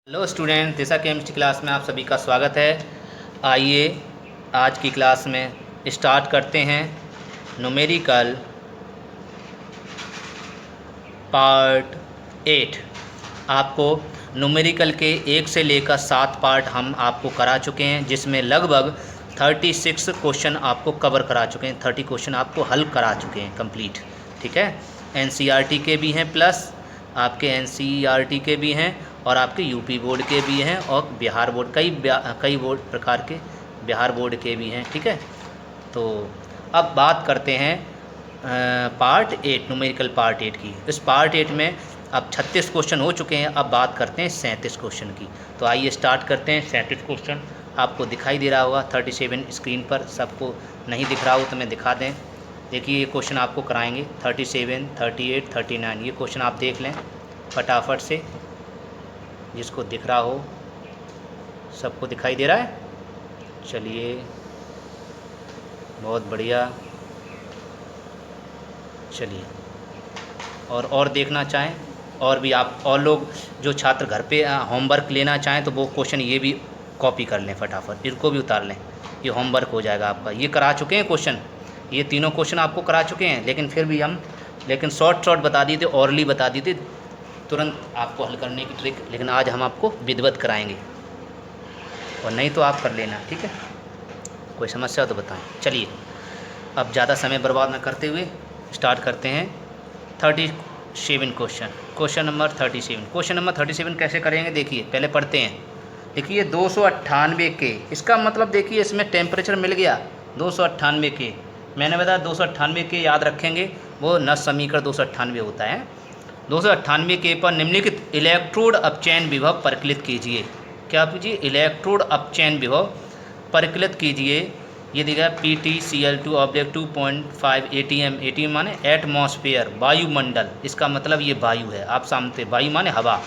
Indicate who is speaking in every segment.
Speaker 1: Hello student, दिशा chemistry class में आप सभी का स्वागत है। आइए आज की क्लास में स्टार्ट करते हैं न्यूमेरिकल पार्ट 8। आपको न्यूमेरिकल के 1 से लेकर 7 पार्ट हम आपको करा चुके हैं, जिसमें लगभग 36 क्वेश्चन आपको कवर करा चुके हैं। 30 क्वेश्चन आपको हल करा चुके हैं कंप्लीट। ठीक है, एनसीईआरटी के भी हैं, प्लस आपके एनसीईआरटी के भी हैं और आपके यूपी बोर्ड के भी हैं और बिहार बोर्ड कई बोर्ड प्रकार के बिहार बोर्ड के भी हैं। ठीक है, तो अब बात करते हैं पार्ट 8 न्यूमेरिकल पार्ट 8 की। इस पार्ट 8 में अब 36 क्वेश्चन हो चुके हैं। अब बात करते हैं 37 क्वेश्चन की। तो आइए स्टार्ट करते हैं। 37 क्वेश्चन आपको दिखाई दे रहा होगा 37 स्क्रीन पर। सबको नहीं दिख रहा हो तो मैं दिखा दें। देखिए ये क्वेश्चन आपको कराएंगे 37, 38, 39। ये क्वेश्चन आप देख लें फटाफट से, जिसको दिख रहा हो। सबको दिखाई दे रहा है? चलिए बहुत बढ़िया। चलिए और देखना चाहें और भी आप और लोग जो छात्र घर पे होमवर्क लेना चाहें तो वो क्वेश्चन ये भी कॉपी कर लें फटाफट, इनको भी उतार लें। ये होमवर्क हो जाएगा आपका। ये करा चुके हैं क्वेश्चन, ये तीनों क्वेश्चन आपको करा चुके हैं, लेकिन फिर भी लेकिन शॉर्ट बता दिए थे, ऑरली बता दिए थे तुरंत आपको हल करने की ट्रिक। लेकिन आज हम आपको विधिवत कराएंगे, और नहीं तो आप कर लेना। ठीक है, कोई समस्या हो तो बताएं। चलिए अब ज़्यादा समय बर्बाद न करते हुए स्टार्ट करते हैं 37 question. Question number 37। Question number 37 कैसे करेंगे देखिए, पहले पढ़ते हैं। देखिए 298 के, इसका मतलब देखिए इसमें टेम्परेचर मिल गया 298 के। मैंने बताया 298 के याद रखेंगे, वो नस समीकरण 298 होता है। 298 के पर निम्नलिखित इलेक्ट्रोड अपचयन विभव परिकलित कीजिए। क्या कीजिए? इलेक्ट्रोड अपचयन विभव परिकलित कीजिए। ये दिखा PtCl2/2.5 ATM। ATM माने एटमॉस्फेयर, वायुमंडल। इसका मतलब ये वायु है। आप समझते, वायु माने हवा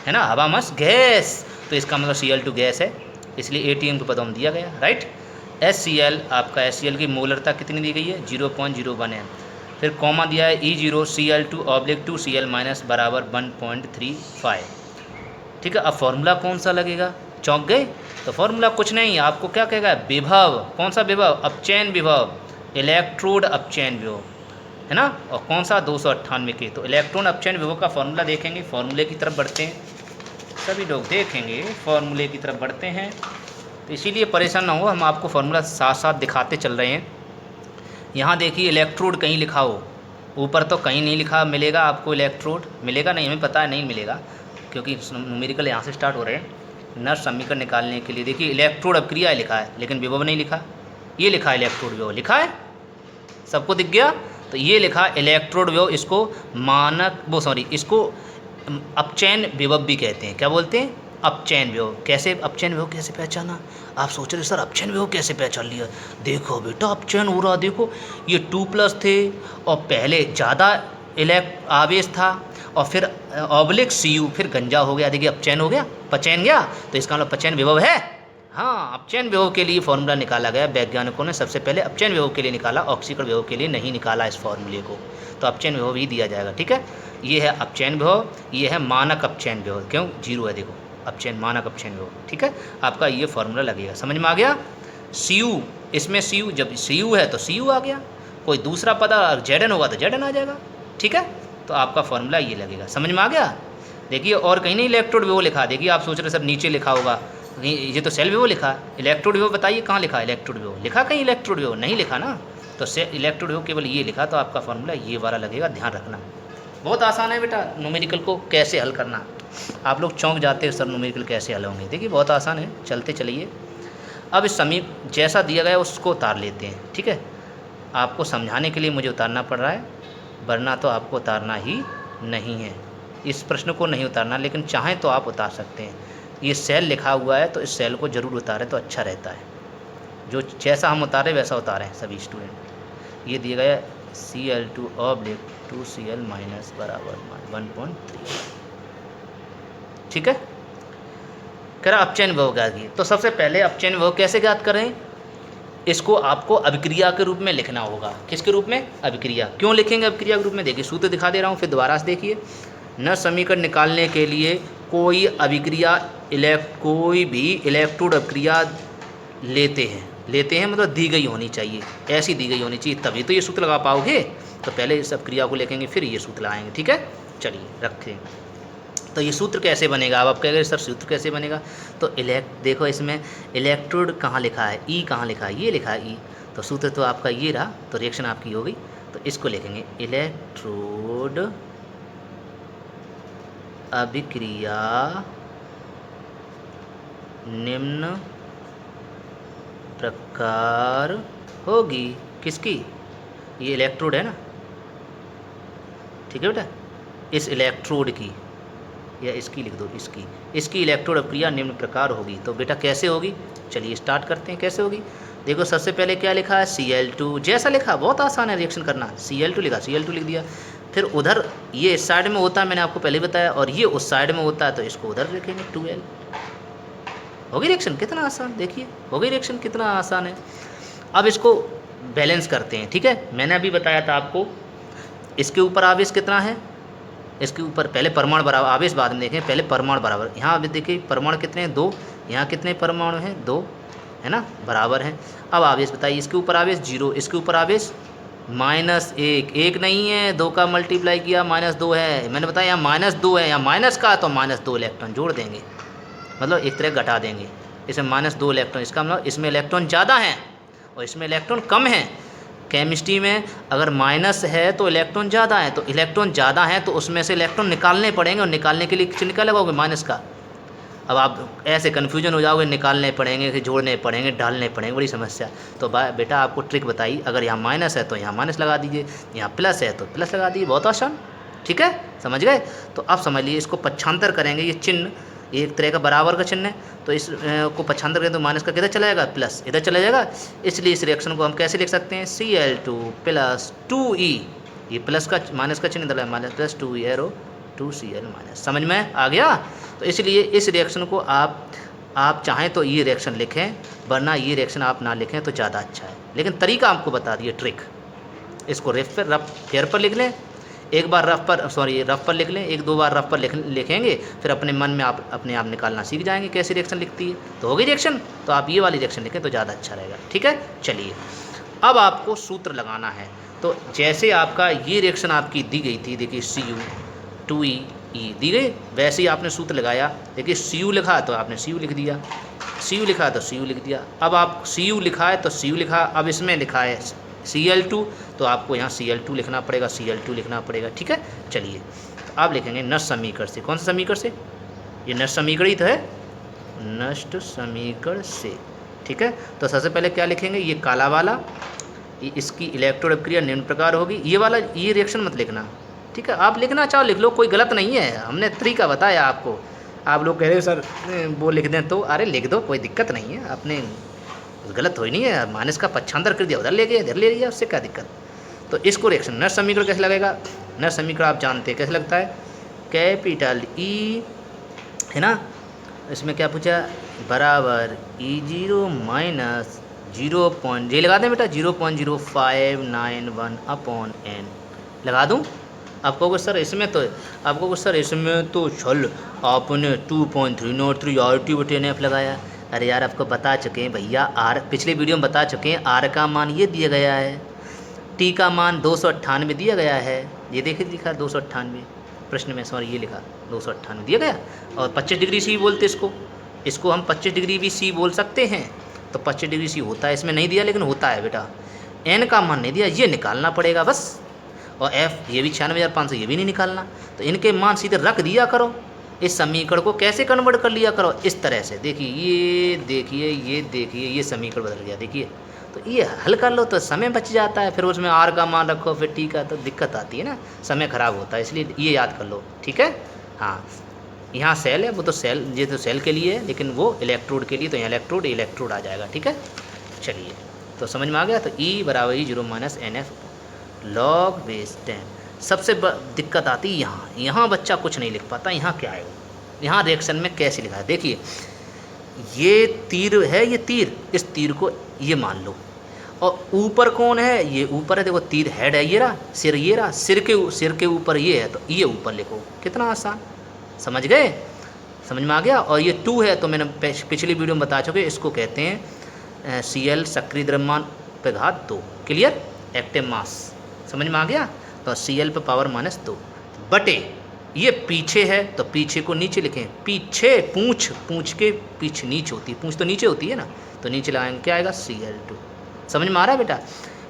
Speaker 1: है ना, हवा मस गैस, तो इसका मतलब Cl2 गैस है, इसलिए ATM को पदम दिया गया। राइट। HCl, आपका HCl की मोलरता कितनी दी गई है? 0.01 है। फिर कॉमा दिया है E0 Cl2/2Cl- बराबर 1.35। ठीक है, अब फॉर्मूला कौन सा लगेगा? चौंक गए? तो फॉर्मूला कुछ नहीं, आपको क्या कहेगा? विभव। कौन सा विभव? अपचयन विभव, इलेक्ट्रोड अपचयन विभव, है ना। और कौन सा? 298 के। तो इलेक्ट्रॉन अपचयन विभव का फॉर्मूला देखेंगे, फॉर्मूले की तरफ बढ़ते हैं। सभी लोग देखेंगे फॉर्मूले की तरफ बढ़ते हैं, तो इसीलिए परेशान ना हो, हम आपको फॉर्मूला साथ साथ दिखाते चल रहे हैं। यहाँ देखिए इलेक्ट्रोड कहीं लिखा हो, ऊपर तो कहीं नहीं लिखा मिलेगा आपको। इलेक्ट्रोड मिलेगा नहीं, हमें पता है नहीं मिलेगा, क्योंकि न्यूमेरिकल यहाँ से स्टार्ट हो रहे हैं। नर्स समीकरण निकालने के लिए देखिए इलेक्ट्रोड अपक्रिया लिखा है, लेकिन विभव नहीं लिखा। ये लिखा है इलेक्ट्रोड विभव, लिखा है, सबको दिख गया। तो ये लिखा इलेक्ट्रोड विभव, इसको इसको अपचयन विभव भी कहते हैं। क्या बोलते हैं? अपचयन विभव। कैसे अपचयन विभव कैसे पहचाना? आप सोच रहे सर अपचयन विभव कैसे पहचान लिया? देखो बेटा अपचयन हो रहा, देखो ये 2+ थे और पहले ज़्यादा आवेश था और फिर ऑब्लिक Cu, फिर गंजा हो गया। देखिए अपचयन हो गया, पचयन गया, तो इसका मतलब अपचयन विभव है। हाँ, अपचयन विभव के लिए फॉर्मूला निकाला गया। वैज्ञानिकों ने सबसे पहले अपचयन विभव के लिए निकाला, ऑक्सीकरण विभव के लिए नहीं निकाला इस फॉर्मूले को। तो अपचयन विभव ही दिया जाएगा। ठीक है, ये है अपचयन विभव, ये है मानक अपचयन विभव। क्यों? 0 है, देखो अपचयन, मानक अपचयन विभव। ठीक है, आपका ये फॉर्मूला लगेगा। समझ में आ गया? Cu, इसमें Cu, जब Cu है तो Cu आ गया, कोई दूसरा पद Zn होगा तो Zn आ जाएगा। ठीक है, तो आपका फॉर्मूला ये लगेगा। समझ में आ गया? देखिए और कहीं नहीं इलेक्ट्रोड विभव लिखा। देखिए आप सोच रहे सब नीचे लिखा होगा, ये तो सेल विभव लिखा। इलेक्ट्रोड विभव बताइए कहाँ लिखा? इलेक्ट्रोड विभव लिखा कहीं? इलेक्ट्रोड विभव नहीं लिखा ना, तो इलेक्ट्रोड विभव केवल ये लिखा। तो आपका फॉर्मूला ये वाला लगेगा, ध्यान रखना। बहुत आसान है बेटा न्यूमेरिकल को कैसे हल करना। आप लोग चौंक जाते हो सर न्यूमेरिकल कैसे हल होंगे। देखिए बहुत आसान है, चलते चलिए। अब इस समीप जैसा दिया गया उसको उतार लेते हैं। ठीक है, आपको समझाने के लिए मुझे उतारना पड़ रहा है, वरना तो आपको उतारना ही नहीं है। इस प्रश्न को नहीं उतारना, लेकिन चाहें तो आप उतार सकते हैं। ये सेल लिखा हुआ है तो इस सेल को ज़रूर उतारें तो अच्छा रहता है। जो जैसा हम उतारें वैसा उतारें सभी स्टूडेंट। ये दिया गया Cl2/2Cl- बराबर 1.3। ठीक है, कह रहा अपचयन विभव ज्ञात कीजिए। तो सबसे पहले अपचयन विभव कैसे ज्ञात करें? इसको आपको अभिक्रिया के रूप में लिखना होगा। किसके रूप में? अभिक्रिया। क्यों लिखेंगे अभिक्रिया के रूप में? देखिए सूत्र दिखा दे रहा हूँ, फिर दोबारा से देखिए। न समीकरण निकालने के लिए कोई अभिक्रिया कोई भी इलेक्ट्रोड अभिक्रिया लेते हैं मतलब दी गई होनी चाहिए, ऐसी दी गई होनी चाहिए, तभी तो ये सूत्र लगा पाओगे। तो पहले इस अभिक्रिया को लिखेंगे फिर ये सूत्र लगाएंगे, ठीक है। चलिए रखें। तो ये सूत्र कैसे बनेगा, अब आप कहेंगे सर सूत्र कैसे बनेगा, तो देखो इसमें इलेक्ट्रोड कहाँ लिखा है, ई कहाँ लिखा है, ये लिखा है ई, तो सूत्र तो आपका ये रहा, तो रिएक्शन आपकी हो गई। तो इसको लिखेंगे इलेक्ट्रोड अभिक्रिया निम्न प्रकार होगी, किसकी, ये इलेक्ट्रोड है ना, ठीक है बेटा, इस इलेक्ट्रोड की या इसकी लिख दो, इसकी इलेक्ट्रोड अभिक्रिया निम्न प्रकार होगी। तो बेटा कैसे होगी, चलिए स्टार्ट करते हैं कैसे होगी। देखो सबसे पहले क्या लिखा है, Cl2, जैसा लिखा, बहुत आसान है रिएक्शन करना, Cl2 लिखा, Cl2 लिख दिया। फिर उधर ये इस साइड में होता है, मैंने आपको पहले बताया, और ये उस साइड में होता है, तो इसको उधर लिखेंगे 2L। हो गई रिएक्शन, कितना आसान, देखिए हो गई रिएक्शन, कितना आसान है। अब इसको बैलेंस करते हैं, ठीक है। मैंने अभी बताया था आपको, इसके ऊपर आवेश कितना है, इसके ऊपर पहले परमाणु बराबर, आवेश बाद में देखें, पहले परमाणु बराबर। यहाँ अभी देखिए परमाणु कितने हैं, 2, यहाँ कितने परमाणु हैं, 2, है ना, बराबर हैं। अब आवेश बताइए, इसके ऊपर आवेश 0, इसके ऊपर आवेश -1, 1 नहीं है, 2 का मल्टीप्लाई किया -2 है, मैंने बताया यहाँ -2 है, यहाँ माइनस का, तो -2 इलेक्ट्रॉन जोड़ देंगे, मतलब एक तरह घटा देंगे, इसमें -2 इलेक्ट्रॉन, इसका मतलब इसमें इलेक्ट्रॉन ज़्यादा हैं और इसमें इलेक्ट्रॉन कम हैं। केमिस्ट्री में अगर माइनस है तो इलेक्ट्रॉन ज़्यादा है, तो इलेक्ट्रॉन ज़्यादा है तो उसमें से इलेक्ट्रॉन निकालने पड़ेंगे, और निकालने के लिए चिन्ह क्या लगाओगे, माइनस का। अब आप ऐसे कन्फ्यूजन हो जाओगे, निकालने पड़ेंगे कि जोड़ने पड़ेंगे, डालने पड़ेंगे, बड़ी समस्या। तो बेटा आपको ट्रिक बताई, अगर यहाँ माइनस है तो यहाँ माइनस लगा दीजिए, यहाँ प्लस है तो प्लस लगा दीजिए, बहुत आसान, ठीक है, समझ गए। तो अब समझ लीजिए, इसको पक्षांतर करेंगे, ये चिन्ह एक तरह का बराबर का चिन्ह है, तो इस को पक्षांतर करें तो माइनस का किधर चला जाएगा, प्लस इधर चला जाएगा। इसलिए इस रिएक्शन को हम कैसे लिख सकते हैं, Cl2 + 2E, ये प्लस का माइनस का चिन्ह इधर है, minus +2E arrow 2Cl minus, समझ में आ गया। तो इसलिए इस रिएक्शन को आप चाहें तो ये रिएक्शन लिखें, वरना ये रिएक्शन आप ना लिखें तो ज़्यादा अच्छा है, लेकिन तरीका आपको बता दिए, ट्रिक। इसको रफ पेपर पर लिख लें, एक बार रफ पर लिख लें, 1-2 बार रफ पर लिखेंगे, फिर अपने मन में आप अपने आप निकालना सीख जाएंगे कैसी रिएक्शन लिखती है। तो हो गई रिएक्शन, तो आप ये वाली रिएक्शन लिखें तो ज़्यादा अच्छा रहेगा, ठीक है। चलिए अब आपको सूत्र लगाना है। तो जैसे आपका ये रिएक्शन आपकी दी गई थी, देखिए Cu2E दी गई, वैसे ही आपने सूत्र लगाया। देखिए Cu लिखा तो आपने Cu लिख दिया, Cu लिखा तो Cu लिख दिया। अब आप Cu लिखा है तो Cu लिखा, अब इसमें लिखा है Cl2, तो आपको यहाँ Cl2 लिखना पड़ेगा, Cl2 लिखना पड़ेगा, ठीक है। चलिए तो आप लिखेंगे नष्ट समीकरण से, कौन सा समीकरण से, ये नष्ट समीकरण ही तो है, नष्ट समीकरण से, ठीक है। तो सबसे पहले क्या लिखेंगे, ये काला वाला, इसकी इलेक्ट्रोड अभिक्रिया निम्न प्रकार होगी, ये वाला, ये रिएक्शन मत लिखना, ठीक है। आप लिखना चाहो लिख लो, कोई गलत नहीं है, हमने तरीका बताया आपको। आप लोग कह रहे हो सर वो लिख दें, तो अरे लिख दो, कोई दिक्कत नहीं है, आपने गलत हो ही नहीं है, माइनस का पक्षांतर कर दिया, उधर ले गया इधर ले लिया, उससे क्या दिक्कत। तो इसको रिएक्शन नष्ट समीकरण कैसे लगेगा, नष्ट समीकरण आप जानते हैं कैसे लगता है, कैपिटल E है ना, इसमें क्या पूछा, बराबर E0 माइनस 0. ये लगा दें बेटा, 0.0591/n लगा दूँ। आपको कुछ सर इसमें तो छल आपने 2.303 RT/NF लगाया। अरे यार आपको बता चुके हैं भैया, R पिछले वीडियो में बता चुके हैं, R का मान ये दिया गया है, T का मान 298 दिया गया है, ये देखिए लिखा 298 प्रश्न में, सॉरी ये लिखा 298 दिया गया, और 25 डिग्री C बोलते इसको हम 25 डिग्री भी C बोल सकते हैं। तो 25 डिग्री C होता है, इसमें नहीं दिया लेकिन होता है बेटा। N का मान नहीं दिया, ये निकालना पड़ेगा बस, और F ये भी 96,500, ये भी नहीं निकालना, तो इनके मान सीधे रख दिया करो। इस समीकरण को कैसे कन्वर्ट कर लिया करो, इस तरह से, देखिए ये समीकरण बदल गया, देखिए। तो ये हल कर लो तो समय बच जाता है, फिर उसमें R का मान रखो, फिर T का, तो दिक्कत आती है ना, समय खराब होता है, इसलिए ये याद कर लो, ठीक है। हाँ यहाँ सेल है, वो तो सेल, ये तो सेल के लिए है, लेकिन वो इलेक्ट्रोड के लिए, तो यहाँ इलेक्ट्रोड आ जाएगा, ठीक है। चलिए तो समझ में आ गया। तो E बराबर E0 minus NF log base 10। सबसे दिक्कत आती है यहाँ बच्चा कुछ नहीं लिख पाता, यहाँ क्या है, यहाँ रिएक्शन में कैसे लिखा है। देखिए ये तीर है, ये तीर, इस तीर को ये मान लो, और ऊपर कौन है, ये ऊपर है, देखो तीर हेड है, ये रहा सिर, ये रहा सिर के ऊपर ये है, तो ये ऊपर लिखो, कितना आसान, समझ गए। समझ में आ गया। और ये 2 है तो मैंने पिछली वीडियो में बता चुके, इसको कहते हैं Cl सक्रिय द्रव्यमान पे घात 2। क्लियर, एक्टिव मास, समझ में आ गया। तो Cl पे पावर -2 बटे ये पीछे है तो पीछे को नीचे लिखें, पीछे पूंछ के पीछे नीचे होती है, पूंछ तो नीचे होती है ना, तो नीचे लगाएंगे क्या आएगा Cl2। समझ में आ रहा है बेटा।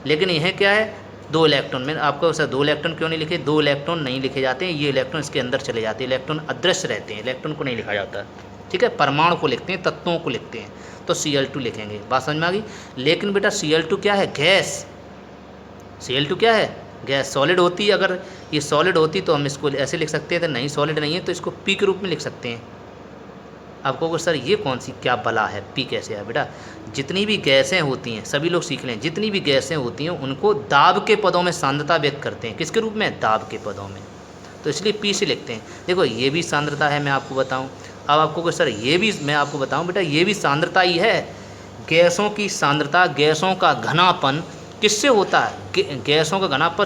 Speaker 1: लेकिन यह क्या है 2 इलेक्ट्रॉन, मैंने आपको सर 2 इलेक्ट्रॉन क्यों नहीं लिखे, 2 इलेक्ट्रॉन नहीं लिखे जाते हैं, ये इलेक्ट्रॉन इसके अंदर चले जाते हैं, इलेक्ट्रॉन अदृश्य रहते हैं, इलेक्ट्रॉन को नहीं लिखा जाता। ठीक है, परमाणु को लिखते हैं, तत्वों को लिखते हैं, तो Cl2 लिखेंगे। बात समझ में आ गई। लेकिन बेटा Cl2 क्या है, गैस। Cl2 क्या है, गैस। सॉलिड होती है, अगर ये सॉलिड होती तो हम इसको ऐसे लिख सकते हैं, तो नहीं सॉलिड नहीं है तो इसको पी के रूप में लिख सकते हैं। आपको सर ये कौन सी क्या बला है, पी कैसे है बेटा। जितनी भी गैसें होती हैं, सभी लोग सीख लें, जितनी भी गैसें होती हैं उनको दाब के पदों में सांद्रता व्यक्त करते हैं। किसके रूप में, दाब के पदों में, तो इसलिए पी से लिखते हैं। देखो ये भी सांद्रता है, मैं आपको बताऊं। अब आपको सर ये भी मैं आपको बताऊं बेटा, ये भी सांद्रता ही है। गैसों की सांद्रता, गैसों का घनापन किससे होता है, गैसों का घनापन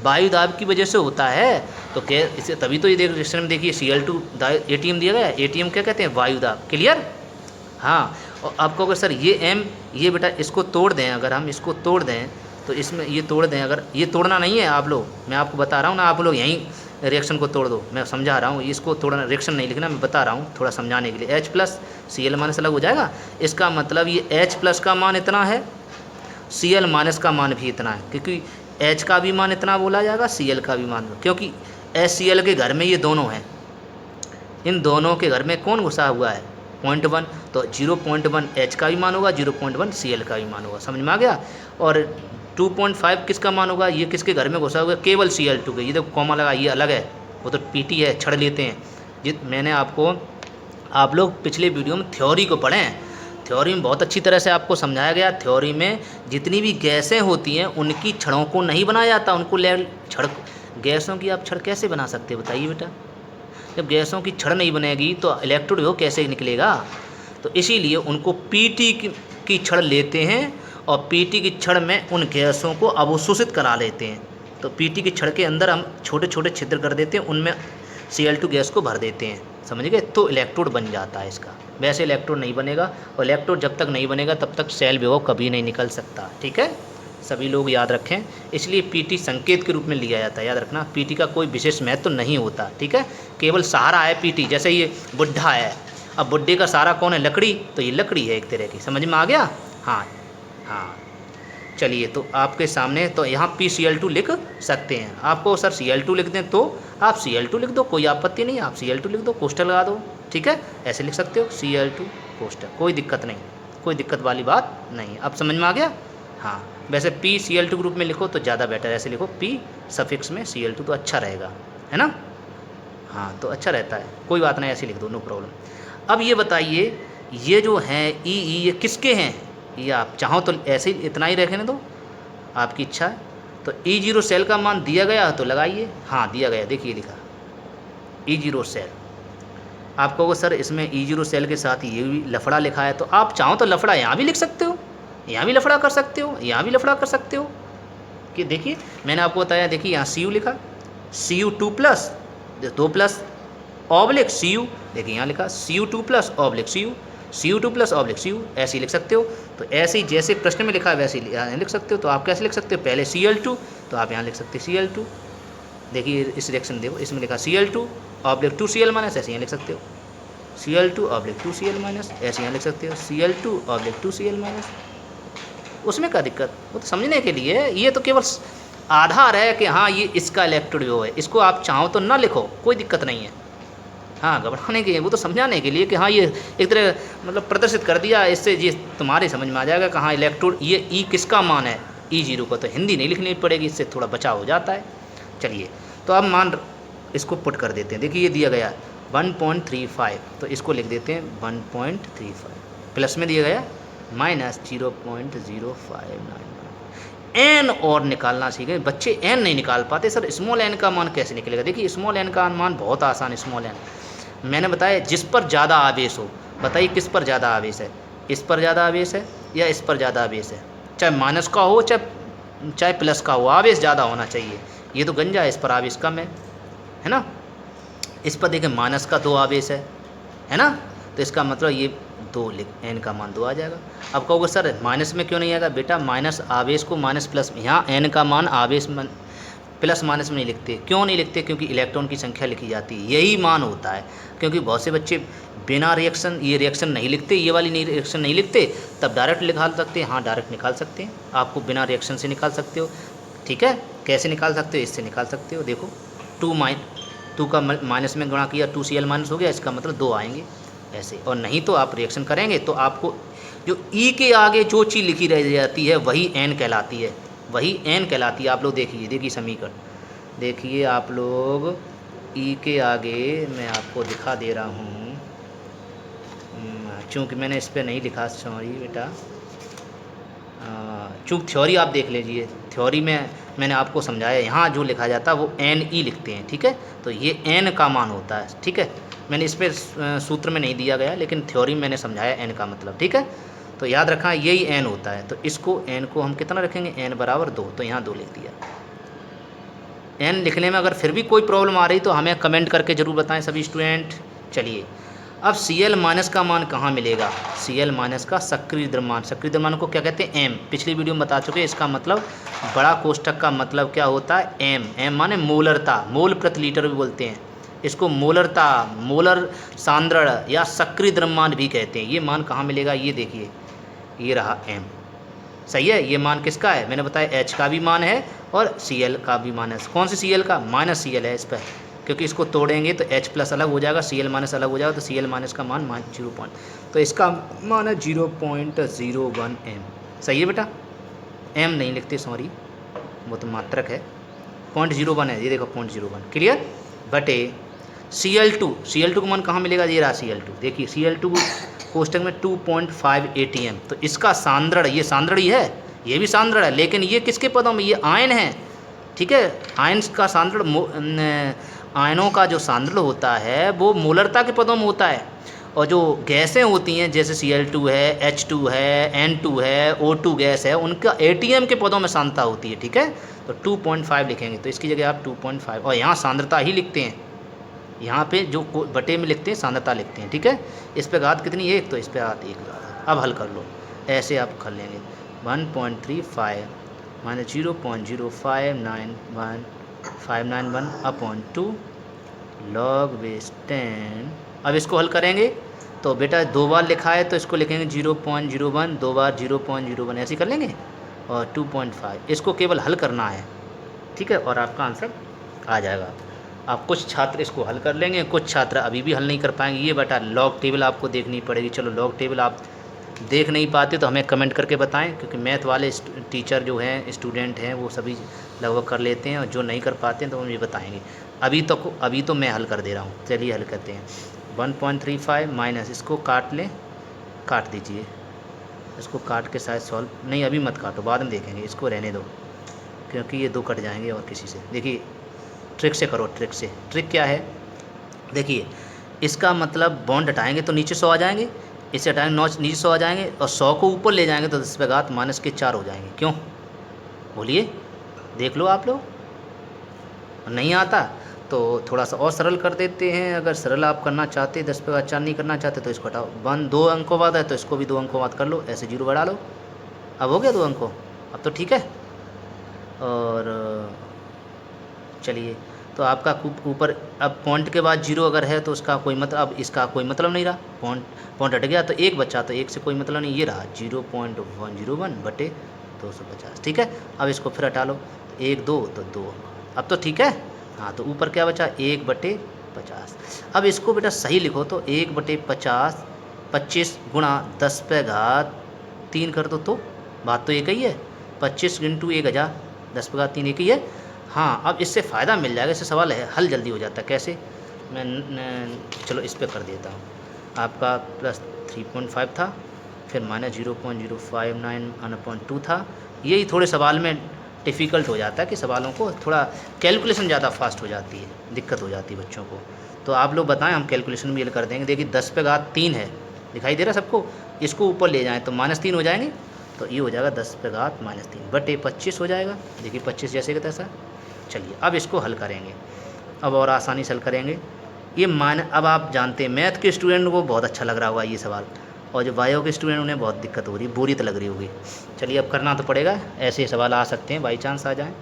Speaker 1: वायु दाब की वजह से होता है। तो गैस इसे तभी तो ये रिएक्शन में देखिए Cl2 ATM दिया गया है, ATM क्या कहते हैं, वायु दाब। क्लियर। हाँ, और आपको अगर सर ये M, ये बेटा इसको तोड़ दें, अगर हम इसको तोड़ दें तो इसमें ये तोड़ दें, अगर ये तोड़ना नहीं है आप लोग, मैं आपको बता रहा हूँ ना, आप लोग यहीं रिएक्शन को तोड़ दो, मैं समझा रहा हूँ, इसको तोड़ना, रिएक्शन नहीं लिखना, मैं बता रहा हूँ थोड़ा समझाने के लिए। H+Cl- अलग हो जाएगा, इसका मतलब ये H+ का मान इतना है, Cl- का मान भी इतना है, क्योंकि H का भी मान इतना बोला जाएगा, Cl का भी मान, क्योंकि HCl के घर में ये दोनों हैं, इन दोनों के घर में कौन घुसा हुआ है 0.1, तो 0.1 H का भी मान होगा, 0.1 Cl का भी मान होगा। समझ में आ गया। और 2.5 किसका मान होगा, ये किसके घर में घुसा हुआ है, केवल Cl2 के। ये देखो कॉमा लगा, ये अलग है, वो तो PT है, छड़ लेते हैं। मैंने आपको, आप लोग पिछले वीडियो में थ्योरी को पढ़ें, थ्योरी में बहुत अच्छी तरह से आपको समझाया गया। थ्योरी में जितनी भी गैसें होती हैं उनकी छड़ों को नहीं बनाया जाता, उनको छड़, गैसों की आप छड़ कैसे बना सकते हैं बताइए बेटा। जब गैसों की छड़ नहीं बनेगी तो इलेक्ट्रोड वो कैसे निकलेगा। तो इसीलिए उनको पीटी की छड़ लेते हैं और पीटी की छड़ में उन गैसों को अवशोषित करा लेते हैं। तो पीटी की छड़ के अंदर हम छोटे छोटे छिद्र कर देते हैं, उनमें Cl2 गैस को भर देते हैं, समझ गए, तो इलेक्ट्रोड बन जाता है इसका। वैसे इलेक्ट्रोड नहीं बनेगा, और इलेक्ट्रोड जब तक नहीं बनेगा तब तक सेल विभव कभी नहीं निकल सकता। ठीक है, सभी लोग याद रखें। इसलिए पीटी संकेत के रूप में लिया जाता है, याद रखना। पीटी का कोई विशेष महत्व तो नहीं होता, ठीक है, केवल सहारा है पीटी। जैसे ये बुढ़ा है, अब बुढ़े का सहारा कौन है, लकड़ी, तो ये लकड़ी है एक तरह की। समझ में आ गया। हाँ हाँ, चलिए, तो आपके सामने तो यहाँ PCl2 लिख सकते हैं। आपको सर Cl2 लिख दें तो आप Cl2 लिख दो, कोई आपत्ति नहीं, आप Cl2 लिख दो, कोष्ठक लगा दो, ठीक है, ऐसे लिख सकते हो Cl2 कोष्ठक, कोई दिक्कत नहीं, कोई दिक्कत वाली बात नहीं। अब समझ में आ गया। हाँ, वैसे PCl2 ग्रुप में लिखो तो ज़्यादा बेटर, ऐसे लिखो P सफिक्स में Cl2 तो अच्छा रहेगा, है ना। हाँ, तो अच्छा रहता है, कोई बात नहीं, ऐसे लिख दो, नो प्रॉब्लम। अब ये बताइए, ये जो हैं ई ये किसके हैं, ये आप चाहो तो ऐसे ही इतना ही रखने दो, आपकी इच्छा है। तो E0 सेल का मान दिया गया तो लगाइए। हाँ, दिया गया, देखिए लिखा E0 सेल। आप कहोगे सर इसमें E0 सेल के साथ ये भी लफड़ा लिखा है, तो आप चाहो तो लफड़ा यहाँ भी लिख सकते हो, यहाँ भी लफड़ा कर सकते हो, यहाँ भी लफड़ा कर सकते हो। कि देखिए मैंने आपको बताया, देखिए यहाँ Cu लिखा, Cu2+, 2+ ऑब्लिक Cu, देखिए यहाँ लिखा Cu2+ oblique Cu, Cu2+ oblique Cu, ऐसे ही लिख सकते हो। तो ऐसे ही जैसे प्रश्न में लिखा है वैसे ही यहाँ लिख सकते हो। तो आप कैसे लिख सकते हो, पहले Cl2, तो आप यहाँ लिख सकते हो Cl2। देखिए इस रिएक्शन देखो, इसमें लिखा Cl2 ऑब्लिक 2Cl-, ऐसे यहाँ लिख सकते हो Cl2 ऑब्लिक 2Cl-, ऐसे यहाँ लिख सकते हो Cl2 ऑब्लिक 2Cl-। उसमें क्या दिक्कत, वो तो समझने के लिए, ये तो केवल आधार है कि हाँ ये इसका इलेक्ट्रोड विभव है। इसको आप चाहो तो ना लिखो, कोई दिक्कत नहीं है। हाँ, घबराने के लिए, वो तो समझाने के लिए कि हाँ ये एक तरह मतलब प्रदर्शित कर दिया, इससे ये तुम्हारे समझ में आ जाएगा कि हाँ इलेक्ट्रोड ये ई किसका मान है, E0 का। तो हिंदी नहीं लिखनी पड़ेगी, इससे थोड़ा बचाव हो जाता है। चलिए, तो अब मान इसको पुट कर देते हैं। देखिए ये दिया गया 1.35, तो इसको लिख देते हैं 1.35, प्लस में दिया गया -0.0599। n और निकालना सीखे बच्चे, n नहीं निकाल पाते, सर स्मॉल n का मान कैसे निकलेगा। देखिए स्मॉल n का मान बहुत आसान, स्मॉल n मैंने बताया जिस पर ज़्यादा आवेश हो। बताइए किस पर ज़्यादा आवेश है, इस पर ज़्यादा आवेश है या इस पर ज़्यादा आवेश है, चाहे माइनस का हो चाहे प्लस का हो, आवेश ज़्यादा होना चाहिए। ये तो गंजा है, इस पर आवेश कम है ना। इस पर देखिए माइनस का 2 आवेश है है ना। तो इसका मतलब ये 2 एन का मान 2 आ जाएगा। अब कहोगे सर माइनस में क्यों नहीं आएगा? बेटा माइनस आवेश को माइनस प्लस, यहाँ एन का मान आवेश प्लस माइनस में नहीं लिखते। क्यों नहीं लिखते? क्योंकि इलेक्ट्रॉन की संख्या लिखी जाती है, यही मान होता है। क्योंकि बहुत से बच्चे बिना रिएक्शन, ये रिएक्शन नहीं लिखते, ये वाली नहीं रिएक्शन नहीं लिखते, तब डायरेक्ट निकाल सकते हैं। हाँ डायरेक्ट निकाल सकते हैं, आपको बिना रिएक्शन से निकाल सकते हो। ठीक है, कैसे निकाल सकते हो? इससे निकाल सकते हो। देखो 2 का माइनस में गुणा किया, 2Cl माइनस हो गया, इसका मतलब 2 आएंगे ऐसे। और नहीं तो आप रिएक्शन करेंगे तो आपको जो ई के आगे जो चीज़ लिखी रह जाती है वही एन कहलाती है, वही एन कहलाती है। आप लोग देखिए समीकरण देखिए आप लोग, ई के आगे मैं आपको दिखा दे रहा हूँ, चूँकि मैंने इस पर नहीं लिखा, सॉरी बेटा, चूँकि थ्योरी आप देख लीजिए, थ्योरी में मैंने आपको समझाया, यहाँ जो लिखा जाता है वो एन ई लिखते हैं। ठीक है, तो ये एन का मान होता है। ठीक है, मैंने इस पर सूत्र में नहीं दिया गया, लेकिन थ्योरी में मैंने समझाया एन का मतलब। ठीक है, तो याद रखना यही एन होता है। तो इसको एन को हम कितना रखेंगे? एन बराबर 2, तो यहाँ 2 लिख दिया। एन लिखने में अगर फिर भी कोई प्रॉब्लम आ रही तो हमें कमेंट करके ज़रूर बताएं सभी स्टूडेंट। चलिए अब Cl माइनस का मान कहाँ मिलेगा? Cl माइनस का सक्रिय द्रव्यमान, सक्रिय द्रव्यमान को क्या कहते हैं? एम। पिछली वीडियो में बता चुके हैं। इसका मतलब बड़ा कोष्ठक का मतलब क्या होता है? एम। एम माने मोलरता, मोल प्रति लीटर भी बोलते हैं इसको, मोलरता, मोलर सांद्रण या सक्रिय द्रव्यमान भी कहते हैं। ये मान कहाँ मिलेगा? ये देखिए, ये रहा एम। सही है, ये मान किसका है? मैंने बताया H का भी मान है और Cl का भी मान है। कौन से Cl का? माइनस Cl है इस पर, क्योंकि इसको तोड़ेंगे तो H प्लस अलग हो जाएगा, Cl माइनस अलग हो जाएगा, तो Cl माइनस का मान 0. तो इसका मान है 0.01 m। सही है बेटा, m नहीं लिखते, सॉरी वो तो मात्रक है, 0.01 है। ये देखो 0.01, क्लियर। बटे Cl2 का मान कहाँ मिलेगा? ये रहा Cl2। देखिए Cl2 कोष्टक में 2.5 ATM। तो इसका सांद्रण, ये सांद्रण ही है, ये भी सांद्रण है, लेकिन ये किसके पदों में? ये आयन है। ठीक है, आयन का सांद्रण, आयनों का जो सांद्रण होता है वो मोलरता के पदों में होता है। और जो गैसें होती हैं जैसे Cl2 है, H2 है, N2 है, O2 गैस है, उनका ATM के पदों में सांद्रता होती है। ठीक है, तो 2.5 लिखेंगे, तो इसकी जगह आप 2.5, और यहाँ सांद्रता ही लिखते हैं, यहाँ पे जो बटे में लिखते हैं सांद्रता लिखते हैं। ठीक है, इस पे घात कितनी? 1, तो इस पे घात 1 घात। अब हल कर लो, ऐसे आप कर लेंगे 1.35 माइनस 0.0591591/2 log बेस 10। अब इसको हल करेंगे तो बेटा 2 बार लिखा है तो इसको लिखेंगे 0.01, 2 बार 0.01, ऐसे कर लेंगे, और 2.5 इसको केवल हल करना है। ठीक है, और आपका आंसर आ जाएगा। आप कुछ छात्र इसको हल कर लेंगे, कुछ छात्र अभी भी हल नहीं कर पाएंगे। ये बेटा लॉग टेबल आपको देखनी पड़ेगी। चलो लॉग टेबल आप देख नहीं पाते तो हमें कमेंट करके बताएं, क्योंकि मैथ वाले टीचर जो हैं, स्टूडेंट हैं, वो सभी लगभग कर लेते हैं, और जो नहीं कर पाते हैं तो मुझे बताएंगे। अभी तो मैं हल कर दे रहा हूँ। चलिए हल करते हैं। 1.35 माइनस, इसको काट लें, काट दीजिए, इसको काट के शायद सॉल्व, नहीं अभी मत काटो, बाद में देखेंगे, इसको रहने दो, क्योंकि ये 2 कट जाएंगे। और किसी से देखिए, ट्रिक से करो, ट्रिक से। ट्रिक क्या है? देखिए, इसका मतलब बॉन्ड हटाएंगे तो नीचे 100 आ जाएंगे, इसे हटाएंगे नीचे 100 आ जाएंगे, और 100 को ऊपर ले जाएंगे तो 10 पे घात -4 हो जाएंगे। क्यों? बोलिए, देख लो आप लोग। नहीं आता तो थोड़ा सा और सरल कर देते हैं। अगर सरल आप करना चाहते, 10 पे घात 4 नहीं करना चाहते तो इसको हटाओ। 2 अंकों बाद है तो इसको भी 2 अंकों बाद कर लो, ऐसे 0 बढ़ा लो। अब हो गया 2 अंकों, अब तो ठीक है। और चलिए, तो आपका ऊपर अब पॉइंट के बाद 0 अगर है तो उसका कोई मतलब, अब इसका कोई मतलब नहीं रहा, पॉइंट हट गया तो 1 बचा, तो 1 से कोई मतलब नहीं, ये रहा 0.101/250। ठीक है, अब इसको फिर हटा लो, 1 2 तो 2, अब तो ठीक है। हाँ, तो ऊपर क्या बचा? 1/50। अब इसको बेटा सही लिखो तो 1/50, 25 गुणा 10 पे घात 3 कर दो, तो बात तो एक ही है। 25 × 1000, 10 पे घात 3 एक ही है। हाँ, अब इससे फ़ायदा मिल जाएगा, इससे सवाल है हल जल्दी हो जाता है। कैसे? मैं चलो इस पे कर देता हूँ। आपका +3.5 था, फिर -0.059/2 था। यही थोड़े सवाल में डिफ़िकल्ट हो जाता है कि सवालों को थोड़ा कैलकुलेशन ज़्यादा फास्ट हो जाती है, दिक्कत हो जाती है बच्चों को। तो आप लोग बताएं, हम कैलकुलेशन भी कर देंगे। देखिए 10 पे घात 3 है, दिखाई दे रहा सबको, इसको ऊपर ले जाएँ तो -3 हो जाएंगे, तो ये हो जाएगा 10 पे घात -3 बटे 25 हो जाएगा। देखिए 25 जैसे कि तैसा। चलिए अब इसको हल करेंगे, अब और आसानी से हल करेंगे। ये मान, अब आप जानते हैं मैथ के स्टूडेंट को बहुत अच्छा लग रहा होगा ये सवाल, और जो बायो के स्टूडेंट उन्हें बहुत दिक्कत हो रही है, बोरियत लग रही होगी। चलिए अब करना तो पड़ेगा, ऐसे सवाल आ सकते हैं, बाई चांस आ जाएँ।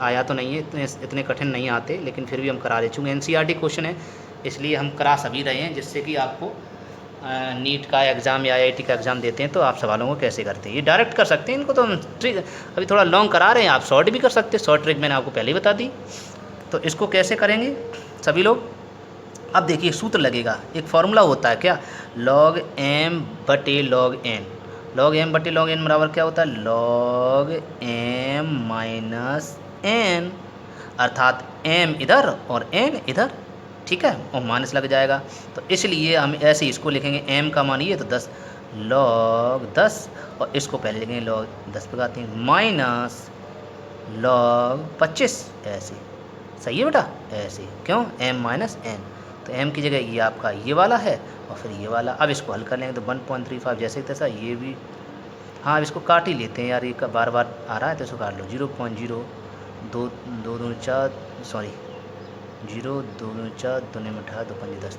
Speaker 1: आया तो नहीं है, इतने कठिन नहीं आते, लेकिन फिर भी हम करा रहे, चूँकि एनसीईआरटी क्वेश्चन है इसलिए हम करा सभी रहे हैं, जिससे कि आपको नीट का एग्ज़ाम या आईआईटी का एग्ज़ाम देते हैं तो आप सवालों को कैसे करते हैं ये डायरेक्ट कर सकते हैं। इनको तो हम ट्रिक अभी थोड़ा लॉन्ग करा रहे हैं, आप शॉर्ट भी कर सकते हैं, शॉर्ट ट्रिक मैंने आपको पहले ही बता दी। तो इसको कैसे करेंगे सभी लोग, अब देखिए सूत्र लगेगा, एक फार्मूला होता है क्या, log m बटे log n, log m बटे log n बराबर क्या होता है, log m माइनस n, अर्थात m इधर और n इधर, ठीक है, और माइनस लग जाएगा। तो इसलिए हम ऐसे इसको लिखेंगे, m का मान ये तो 10 log 10, और इसको पहले लिखेंगे log 10 पे आते हैं माइनस log 25, ऐसे सही है बेटा, ऐसे क्यों, m माइनस n, तो m की जगह ये आपका ये वाला है और फिर ये वाला। अब इसको हल कर लेंगे तो 1.35 जैसे तैसा, ये भी, हाँ अब इसको काट ही लेते हैं यार, ये बार बार आ रहा है तो इसको काट लो, 0.0224, सॉरी 0.224 2 में 18 2 5 10,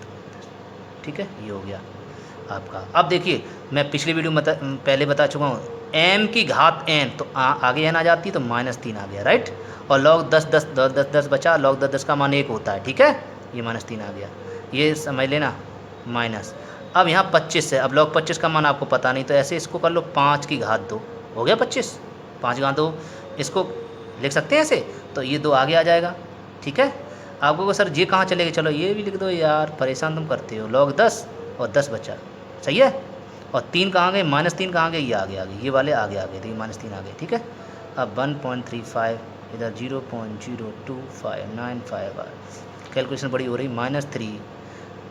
Speaker 1: ठीक है, ये हो गया आपका। अब देखिए मैं पिछली वीडियो में पहले बता चुका हूँ, m की घात n तो आगे n आ जाती है तो -3 आ गया, राइट, और log 10 10 10 10 10 बचा, log 10 10 का मान 1 होता है, ठीक है, ये -3 आ गया, ये समझ लेना माइनस। अब यहाँ 25 है, अब log 25 का मान आपको पता नहीं, तो ऐसे इसको कर लो 5 की घात 2, हो गया 25, 5 घात 2, इसको लिख सकते हैं ऐसे, तो ये 2 आगे आ जाएगा, ठीक है। आपको सर ये कहाँ चलेगा, चलो ये भी लिख दो यार, परेशान तुम करते हो, log 10 और 10 बचा, सही है, और 3 कहाँ गए, -3 कहाँ गए, ये आगे ये वाले आगे तो ये -3 आ गए, ठीक है। अब 1.35 इधर 0.02595, कैलकुलेशन बड़ी हो रही, -3,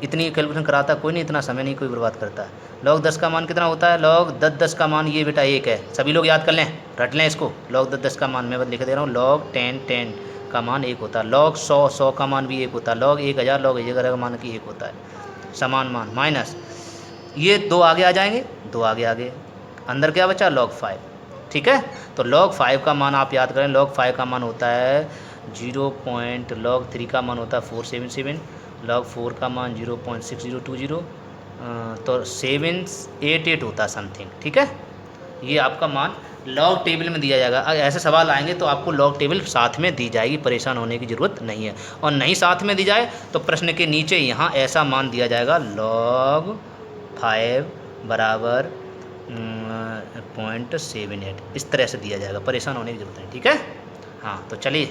Speaker 1: इतनी कैलकुलेशन कराता कोई नहीं, इतना समय नहीं कोई बर्बाद करता। log 10 का मान कितना होता है, log 10 10 का मान ये बेटा 1 है, सभी लोग याद कर लें, रट लें इसको, log 10 10 का मान मैं लिख दे रहा हूँ, log 10 10 का मान 1 होता है, log 100 100 का मान भी 1 होता है, log 1000 log 1000 का मान की 1 होता है, समान मान, माइनस ये 2 आगे आ जाएंगे, 2 आगे अंदर क्या बचा, log 5, ठीक है। तो log 5 का मान आप याद करें, log 5 का मान होता है 0. log 3 का मान होता है 477, log 4 का मान 0.6020, तो 788 होता है समथिंग, ठीक है। ये आपका मान लॉग टेबल में दिया जाएगा। अगर ऐसे सवाल आएंगे तो आपको लॉग टेबल साथ में दी जाएगी, परेशान होने की ज़रूरत नहीं है, और नहीं साथ में दी जाए तो प्रश्न के नीचे यहाँ ऐसा मान दिया जाएगा, log 5 बराबर 0.78, इस तरह से दिया जाएगा, परेशान होने की ज़रूरत नहीं, ठीक है। हाँ तो चलिए,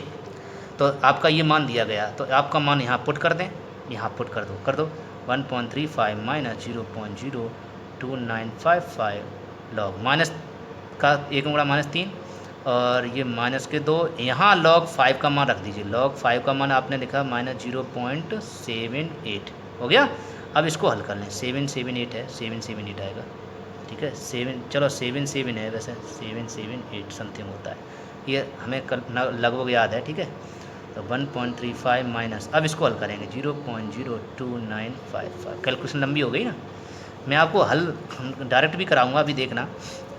Speaker 1: तो आपका ये मान दिया गया, तो आपका मान यहाँ पुट कर दें, यहाँ पुट कर दो 1.35 माइनस 0.02955 लॉग माइनस का 1 गुणा -3 और ये माइनस के 2, यहाँ log 5 का मान रख दीजिए, log 5 का मान आपने लिखा -0.78 हो गया। अब इसको हल कर लें, 778 है, 778 आएगा, ठीक है, 7 है वैसे, 778 समथिंग होता है, ये हमें लगभग याद है, ठीक है। तो 1.35 माइनस, अब इसको हल करेंगे 0.02955, कैलकुलेशन लंबी हो गई ना, मैं आपको हल डायरेक्ट भी कराऊंगा, अभी देखना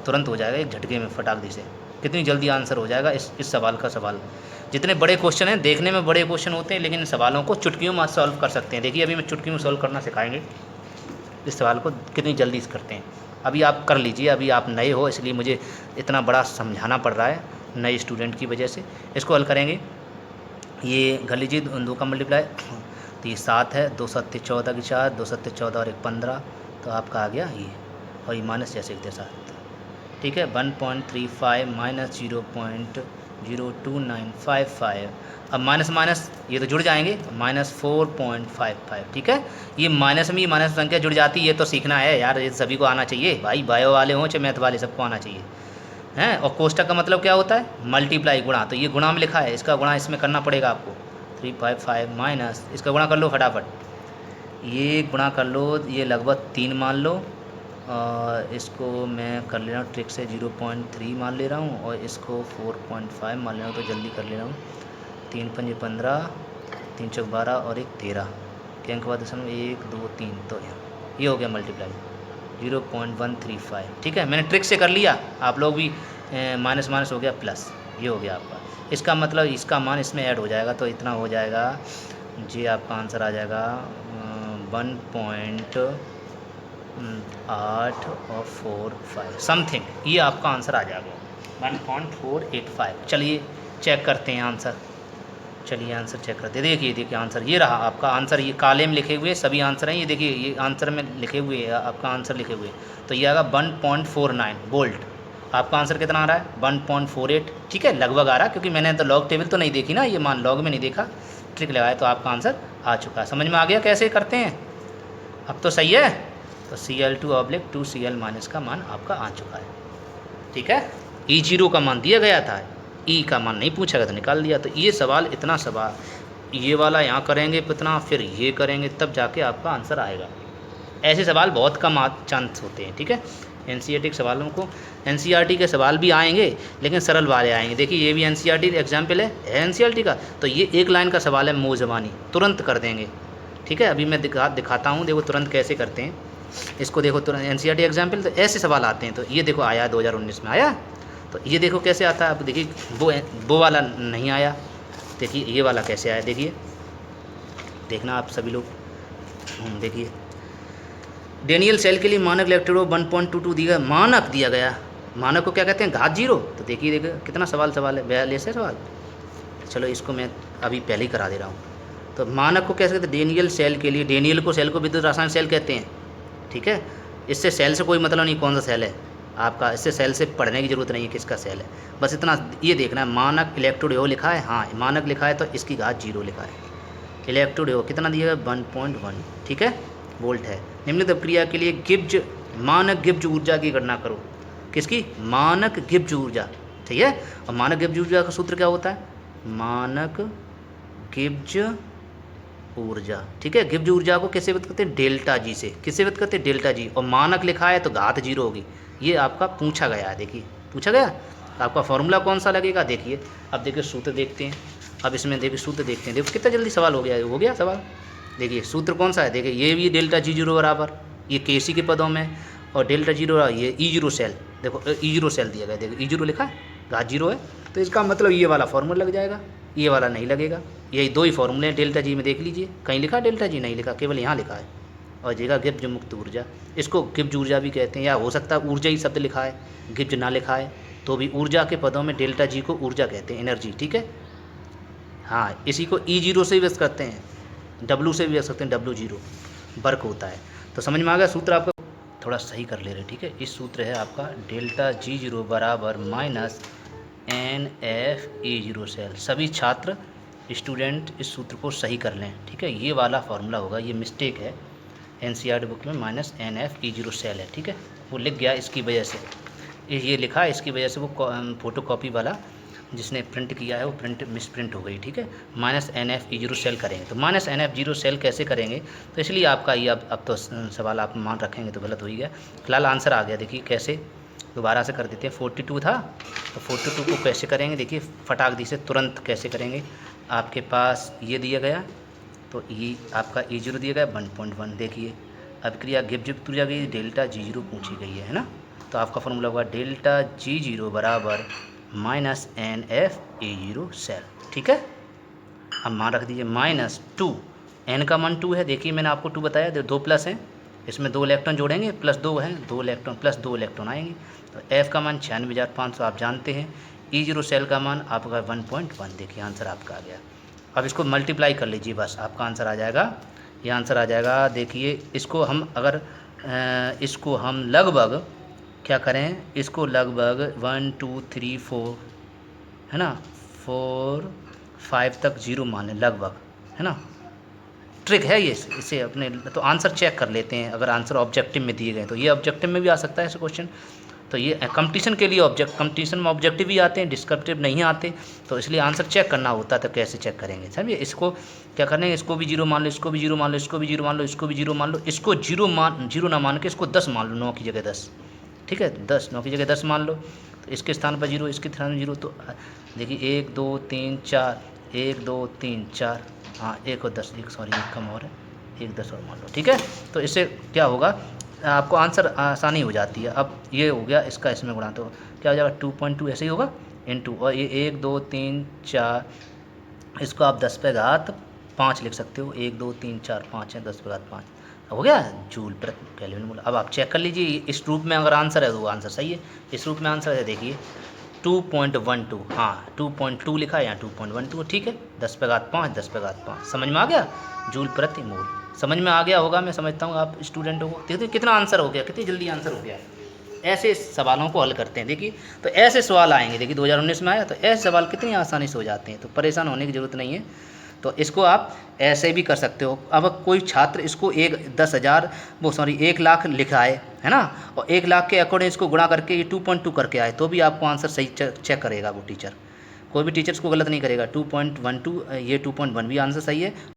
Speaker 1: तुरंत हो जाएगा एक झटके में, फटाक से कितनी जल्दी आंसर हो जाएगा इस सवाल का। सवाल जितने बड़े क्वेश्चन हैं, देखने में बड़े क्वेश्चन होते हैं, लेकिन इन सवालों को चुटकियों में सॉल्व कर सकते हैं। देखिए अभी मैं चुटकियों में सॉल्व करना सिखाएंगे, इस सवाल को कितनी जल्दी करते हैं, अभी आप कर लीजिए, अभी आप नए हो इसलिए मुझे इतना बड़ा समझाना पड़ रहा है, नए स्टूडेंट की वजह से। इसको हल करेंगे, ये कर लीजिए 2 का मल्टीप्लाई, तो ये 7 है, 2 7 14 की 4, 2 7 14 और 1 15, तो आपका आ गया ये, और ये माइनस जैसे के साथ, ठीक है। 1.35 माइनस 0.02955, अब माइनस माइनस ये तो जुड़ जाएंगे, -4.55, ठीक है। ये माइनस में ही माइनस संख्या जुड़ जाती है, ये तो सीखना है यार, ये सभी को आना चाहिए भाई, बायो वाले हों चाहे मैथ वाले, सबको आना चाहिए हैं। और कोष्टक का मतलब क्या होता है, मल्टीप्लाई, गुणा, तो ये गुणा में लिखा है, इसका गुणा इसमें करना पड़ेगा आपको, 355 माइनस, इसका गुणा कर लो फटाफट, ये गुणा कर लो, ये लगभग 3 मान लो, और इसको मैं कर ले रहा हूँ ट्रिक से 0.3 मान ले रहा हूँ, और इसको 4.5 मान ले रहा हूँ, तो जल्दी कर ले रहा हूँ, 3 5 15, 3 चौक 12 और 1 13 के अंक बाद 1 2 3, तो ये हो गया मल्टीप्लाई 0.135, ठीक है। मैंने ट्रिक से कर लिया, आप लोग भी माइनस माइनस हो गया प्लस, ये हो गया आपका, इसका मतलब इसका मान इसमें ऐड हो जाएगा, तो इतना हो जाएगा जी, आपका आंसर आ जाएगा 1.845 समथिंग, ये आपका आंसर आ जाएगा 1.485। चलिए चेक करते हैं आंसर, चलिए आंसर चेक करते हैं। देखिए आंसर ये रहा आपका आंसर, ये काले में लिखे हुए सभी आंसर हैं, ये देखिए ये आंसर में लिखे हुए हैं आपका आंसर लिखे हुए, तो ये आएगा 1.49 वोल्ट। आपका आंसर कितना आ रहा है 1.48, ठीक है, लगभग आ रहा है, क्योंकि मैंने तो लॉग टेबल तो नहीं देखी ना, ये मान लॉग में नहीं देखा, ट्रिक लगाया, तो आपका आंसर आ चुका है। समझ में आ गया कैसे करते हैं, अब तो सही है। तो Cl2/2Cl- का मान आपका आ चुका है, ठीक है। E0 का मान दिया गया था, ई का मान नहीं पूछा गया तो निकाल दिया। तो ये सवाल, इतना सवाल, ये वाला यहाँ करेंगे कितना, फिर ये करेंगे, तब जाके आपका आंसर आएगा। ऐसे सवाल बहुत कम चांस होते हैं, ठीक है। एनसीईआरटी के सवालों को, एनसीईआरटी के सवाल भी आएंगे लेकिन सरल वाले आएंगे। देखिए ये भी एनसीईआरटी एग्जाम्पल है एनसीईआरटी का, तो ये एक लाइन का सवाल है, मुँह ज़बानी तुरंत कर देंगे, ठीक है। अभी मैं दिखाता हूँ, देखो तुरंत कैसे करते हैं इसको, देखो तुरंत एनसीईआरटी एग्जाम्पल, तो ऐसे सवाल आते हैं। तो ये देखो आया 2019 में आया, तो ये देखो कैसे आता है। अब देखिए वो वाला नहीं आया, देखिए ये वाला कैसे आया, देखिए देखना आप सभी लोग, देखिए डेनियल सेल के लिए मानक इलेक्ट्रोड 1.22 दिया, मानक दिया गया, मानक को क्या कहते हैं घात जीरो। तो देखिए कितना सवाल है, 42 है सवाल। चलो इसको मैं अभी पहले ही करा दे रहा हूँ। तो मानक को कैसे कहते हैं, डेनियल सेल के लिए, डेनियल को सेल को विद्युत रासायनिक सेल कहते हैं, ठीक है। इससे सेल से कोई मतलब नहीं कौन सा सेल है आपका, इससे सेल से पढ़ने की ज़रूरत नहीं है किसका सेल है, बस इतना ये देखना है। मानक इलेक्ट्रोड हो लिखा है, हाँ मानक लिखा है तो इसकी घात जीरो लिखा है। इलेक्ट्रोड हो कितना दिया है 1.1, ठीक है, वोल्ट है। निम्नलिखित अभिक्रिया के लिए गिब्ज मानक गिब्ज ऊर्जा की गणना करो। किसकी, मानक गिब्ज ऊर्जा, ठीक है। और मानक गिब्ज ऊर्जा का सूत्र क्या होता है, मानक गिब्ज ऊर्जा, ठीक है। गिब्ज ऊर्जा को कैसे व्यक्त करते हैं, डेल्टा जी से, किससे व्यक्त करते हैं, डेल्टा जी। और मानक लिखा है तो घात जीरो होगी, ये आपका पूछा गया है, देखिए पूछा गया। आपका फॉर्मूला कौन सा लगेगा, देखिए अब देखिए सूत्र देखते हैं। अब इसमें देखिए सूत्र देखते हैं, देखो कितना जल्दी सवाल हो गया सवाल। देखिए सूत्र कौन सा है, देखिए ये भी डेल्टा जी जीरो बराबर, ये केसी के पदों में, और डेल्टा जीरो ये E0 सेल, देखो E0 सेल दिया गया, देखो E0 लिखा है, घात जीरो है, तो इसका मतलब ये वाला फॉर्मूला लग जाएगा, ये वाला नहीं लगेगा। यही दो ही फॉर्मूले हैं डेल्टा जी में, देख लीजिए कहीं लिखा डेल्टा जी, नहीं लिखा, केवल यहाँ लिखा है। और जगह गिब्ज मुक्त ऊर्जा, इसको गिब्ज ऊर्जा भी कहते हैं, या हो सकता है ऊर्जा ही शब्द लिखा है, गिब्ज ना लिखा है तो भी ऊर्जा के पदों में डेल्टा जी को ऊर्जा कहते हैं, एनर्जी, ठीक है। हाँ इसी को E0 से भी व्यक्त करते हैं, W से भी व्यक्त करते हैं, W0 वर्क होता है। तो समझ में आ गया सूत्र, आपका थोड़ा सही कर ले रहे, ठीक है। इस सूत्र है आपका डेल्टा G0 बराबर माइनस NF/E0 सेल। सभी छात्र स्टूडेंट इस सूत्र को सही कर लें, ठीक है। ये वाला फार्मूला होगा, ये मिस्टेक है एनसीईआरटी बुक में, माइनस NF/E0 सेल है, ठीक है। वो लिख गया इसकी वजह से, ये लिखा है इसकी वजह से, वो फोटो कॉपी वाला जिसने प्रिंट किया है वो प्रिंट मिस प्रिंट हो गई, ठीक है। माइनस NF/E0 सेल करेंगे, तो माइनस NF/0 सेल कैसे करेंगे, तो इसलिए आपका ये अब तो सवाल आप मान रखेंगे तो गलत हो ही गया। फिलहाल आंसर आ गया, देखिए कैसे, दोबारा से कर देते हैं। 42 था तो 42 को कैसे करेंगे, देखिए फटाक दी से तुरंत कैसे करेंगे। आपके पास ये दिया गया, तो ये आपका E0 दिया गया 1.1, देखिए अभिक्रिया गिब्ज ऊर्जा गई, डेल्टा G0 पूछी गई है ना। तो आपका फॉर्मूला होगा डेल्टा G0 बराबर माइनस NF/E0 सेल, ठीक है। अब मान रख दीजिए -2, n का मान 2 है, देखिए मैंने आपको 2 बताया, 2 प्लस है, इसमें 2 इलेक्ट्रॉन जोड़ेंगे, प्लस 2 है, 2 इलेक्ट्रॉन प्लस 2 इलेक्ट्रॉन आएंगे। तो F का मान 96,500 आप जानते हैं, E0 सेल का मान आपका 1.1, देखिए आंसर आपका आ गया। अब इसको मल्टीप्लाई कर लीजिए, बस आपका आंसर आ जाएगा, ये आंसर आ जाएगा। देखिए इसको हम अगर इसको हम लगभग क्या करें, इसको लगभग 1 2 3 4 है ना, 4 5 तक 0 मान लें लगभग, है ना। ट्रिक है ये, इसे अपने तो आंसर चेक कर लेते हैं। अगर आंसर ऑब्जेक्टिव में दिए गए तो ये ऑब्जेक्टिव में भी आ सकता है ऐसे क्वेश्चन, तो ये कंपटीशन के लिए कंपटीशन में ऑब्जेक्टिव भी आते हैं, डिस्क्रिप्टिव नहीं आते, तो इसलिए आंसर चेक करना होता है। तो कैसे चेक करेंगे, समझिए। इसको क्या करेंगे, इसको भी 0 मान लो, इसको भी 0 मान लो, इसको भी 0 मान लो, इसको भी 0 मान लो, इसको 0 ना मान के इसको 10 मान लो, 9 की जगह 10, ठीक है, 10 9 की जगह 10 मान लो। तो इसके स्थान पर 0, इसके स्थान पर 0, तो देखिए 1 2 3 4, 1 2 3 4, हाँ 1 और 10, 1 सॉरी 1 कम और है, 1 10 और मान लो, ठीक है। तो इससे क्या होगा, आपको आंसर आसानी हो जाती है। अब ये हो गया इसका, इसमें गुणा, तो क्या हो जाएगा 2.2 ऐसे ही होगा × और ये 1 2 3 4, इसको आप 10 पे घात 5 लिख सकते हो, 1 2 3 4 5 है, 10 पे घात 5, हो गया, जूल प्रति केल्विन मोल। अब आप चेक कर लीजिए इस रूप में अगर आंसर है तो वो आंसर सही है। इस रूप में आंसर है, देखिए 2.12, हाँ 2.2 लिखा है यहाँ 2.12, ठीक है। 10 पे घात 5, 10 पे घात 5, समझ में आ गया, जूल प्रति मोल। समझ में आ गया होगा, मैं समझता हूँ आप स्टूडेंटों को। देखते कितना आंसर हो गया, कितनी जल्दी आंसर हो गया। ऐसे सवालों को हल करते हैं, देखिए तो ऐसे सवाल आएंगे, देखिए 2019 में आया तो ऐसे सवाल कितनी आसानी से हो जाते हैं, तो परेशान होने की ज़रूरत नहीं है। तो इसको आप ऐसे भी कर सकते हो। अब कोई छात्र इसको 1 लाख लिखा है ना, और 1 लाख के अकॉर्डिंग इसको गुणा करके ये 2.2 करके आए, तो भी आपको आंसर सही चेक करेगा वो टीचर। कोई भी टीचर इसको गलत नहीं करेगा। 2.12, ये 2.1 भी आंसर सही है।